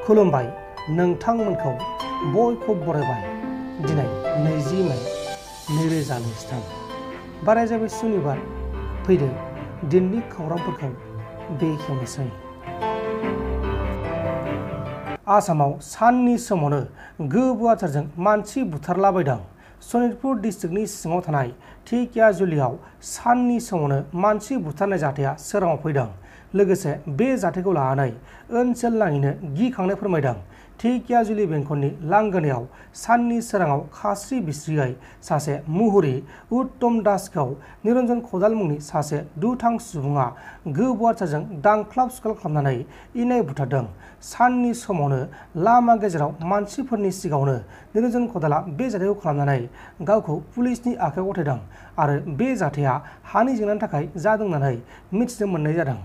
खुलुमबाय नोंथांमोनखौ बयखौ बरायबाय दिनै 20 मे 2023 बाराय जाबाय सुनिबार फैदो दिननि खौरांफोरखौ बेखेवनोसै। आसामाव साननि समावनो गोबुआथारजों मानसि बुथारलाबायदों। सनितपुर डिस्ट्रिक्टनि सिङाव थानाय धेकियाजुलियाव साननि समावनो मानसि बुथारनाय जाथाया सोराङाव फैदों। लोगोसे बे जाथायखौ लानानै ओनसोल नाङैनो गिखांनाय फोरमायदों। धेकियाजुलि बेंखननि लांगोनायाव साननि सोराङाव खास्रि बिस्रियै सासे मुहुरि उत्तम दासखौ निरन्जन खदाल मुंनि सासे दुथां सुबुङा गोबुआथारजों दांख्लाब सुख्लाब खालामनानै इनाय बुथारदों। साननि समावनो लामा गेजेराव मानसिफोरनि सिगाङावनो निरन्जन खदाला बे जाथायखौ खालामनानै गावखौ पुलिसनि आखायाव गथायदों आरो बे जाथाया हानि जेंनानि थाखाय जादों होननानै मिथिनो मोननाय जादों।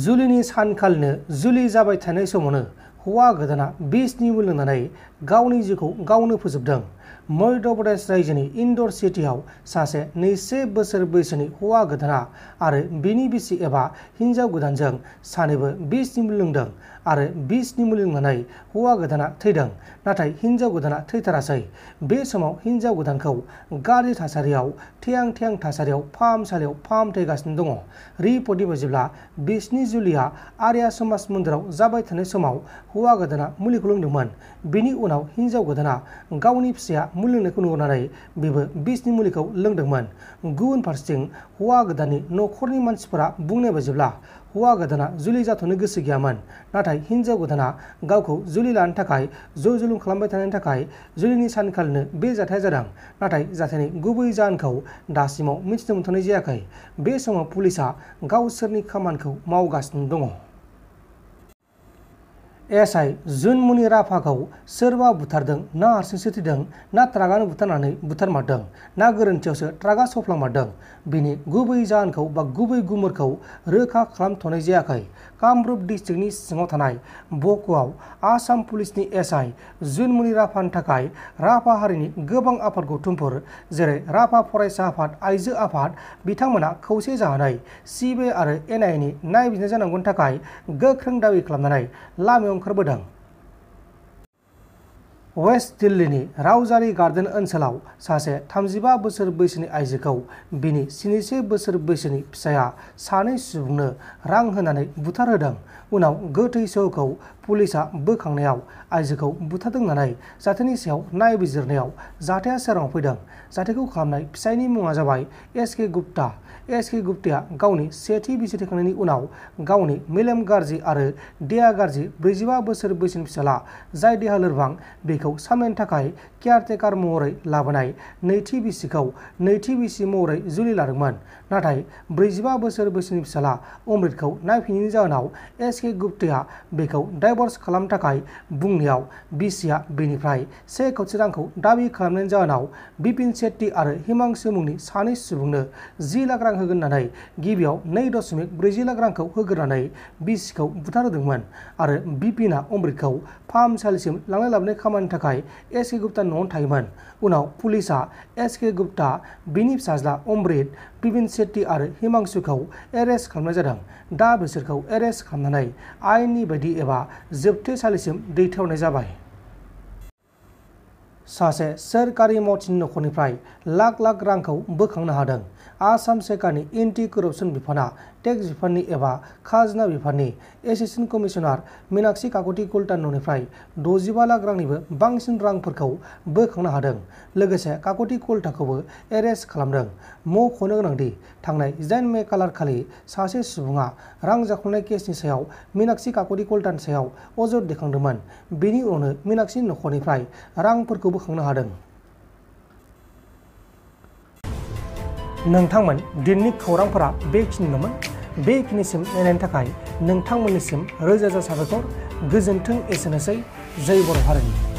जुलिनि सानखालिनो जुलि जाबाय थानाय समावनो हौवा गोदाना बिसनि मुलि लोंनानै गावनि जिउखौ गावनो फोजोबदों। मध्य प्रदेश रायजोनि इन्दर सिटियाव सासे 21 बोसोर बैसोनि हौवा गोदाना आरो बिनि बिसि एबा हिन्जाव गोदानजों सानैबो बिसनि मुलि लोंदों आरो बिसनि मुलि लोंनानै हौवा गोदाना थैदों। नाथाय हिन्जाव गोदाना थैथारासै। बे समाव हिन्जाव गोदानखौ गाज्रि थासारियाव थैहां थासारियाव फाहामसालियाव फाहामथायगासिनो दङ। रिपर्टनि बायदिब्ला बिसनि जुलिया आर्या समाज मन्दिराव जाबाय थानाय समाव हौवा गोदाना मुलिखौ लोंदोंमोन। बिनि उनाव हिन्जाव गोदाना गावनि फिसाया मुलि लोंनायखौ नुनानै बेबो बिसनि मुलिखौ लोंदोंमोन। गुबुन फारसेथिं हौवा गोदाननि न'खरनि मानसिफोरा बुंनाय बायदिब्ला हौवा गोदाना जुलि जाथ'नो गोसो गैयामोन। नाथाय हिन्जाव गोदाना गावखौ जुलि लानो थाखाय जुलुम खालामबाय थानायनि थाखाय जुलिनि सानखालिनो बे जाथाया जादों। नाथाय जाथायनि गुबै जाहोनखौ दासिमाव मिथिनो मोनथ'नाय जायाखै। बे समाव पुलिसआ गावसोरनि खामानिखौ मावगासिनो दङ। एसआइ जुनमुनि राभाखौ सोरबा बुथारदों ना हारसिंसो थैदों ना ट्राकआनो बुथारमारदों ना गोरोन्थियावसो ट्राकआ सौफ्लांमारदों बेनि गुबै जाहोनखौ बा गुबै गुमुरखौ रोखा खालामथ'नाय जायाखै। कामरुप डिस्ट्रिक्टनि सिङाव थानाय बक'आव आसाम पुलिसनि एसआइ जुनमुनि राभानि थाखाय राभा हारिनि गोबां आफाद गौथुमफोर जेरै राभा फरायसा आफाद, आइजो आफाद बिथांमोना खौसे जानानै सिबिआइ आरो एनआइएनि नायबिजिरनाय जानांगौनि थाखाय गोख्रों दाबि खालामनानै लामायाव ओंखारबोदों। वेस्ट दिल्लीनि रावजारी गार्डेन ओनसोलाव सासे 35 बोसोर बैसोनि आइजोखौ बिनि 71 बोसोर बैसोनि फिसाया सानै सुबुंनो रां होनानै बुथारहोदों। उनाव गोथै सहखौ पुलिसआ बोखांनायाव आइजोखौ बुथारदों होननानै जाथायनि सायाव नायबिजिरनायाव जाथाया सोराङाव फैदों। जाथायखौ खालामनाय फिसायनि मुङा जाबाय एसके गुप्ता। एसके गुप्ताया गावनि सेथि बिसि थैखांनायनि उनाव गावनि मेलेम गाज्रि आरो देहा गाज्रि 45 बोसोर बैसोनि फिसाला जाय देहा लोरबां बेखौ सामलायनो थाखाय केयारटेकार महरै लाबोनाय नैथि बिसिखौ नैथि बिसि महरै जुलि लादोंमोन। नाथाय 45 बोसोर बैसोनि फिसाला अमृतखौ नायफिनैनि जाहोनाव एसके गुप्ताया बेखौ डाइभर्स खालामनो थाखाय बुंनायाव बिसिया बेनिफ्राय 1 कोटी रांखौ दाबि खालामनायनि जाहोनाव बिपिन शेट्टी आरो हिमांशु मुंनि सानै सुबुंनो 10 लाख रां होगोन होननानै गिबियाव 2.40 लाख रांखौ होग्रोनानै बिसिखौ बुथारहोदोंमोन आरो बिपिनआ अमृतखौ फाहामसालिसिम लांलाय लाबोनाय खामानिनि थाखाय एसके गुप्ता न'आव थायोमोन। उनाव पुलिसआ एसके गुप्ता बिनि फिसाज्ला अमृत, बिपिन शेट्टी आरो हिमांशुखौ एरेस्ट खालामनाय जादों। दा बिसोरखौ एरेस्ट खालामनानै आयेननि बायदि एबा जोबथेसालिसिम दैथायहरनाय जाबाय। सासे सोरखारि मावथिनि न'खरनिफ्राय लाख रांखौ बोखांनो हादों। आसाम सोरखारनि एन्टि करप्शन बिफाना टेक्स बिफाननि एबा खाजोना बिफाननि एसिस्टेन्ट कमिशनार मीनाक्षी काकति कुलटानि न'निफ्राय 65 लाख रांनिबो बांसिन रांफोरखौ बोखांनो हादों। लोगोसे काकति कुलटाखौबो एरेस्ट खालामदों। मख'नो गोनांदि थांनाय 8 मे खालि सासे सुबुङा रां जाख्ल'नाय केसनि सायाव मीनाक्षी काकति कुलटानि सायाव अजद दैखांदोंमोन। बेनि उनावनो मीनाक्षीनि न'खरनिफ्राय रांफोरखौ बोखांनो हादों। नोंथांमोन दिननि खौरांफोरा बेखिनिल'मोन। बेखिनिसिम नायनायनि थाखाय नोंथांमोननिसिम रोजा रोजा साबायखर। गोजोन्थों। एसेनोसै। जय बर' हारिनि।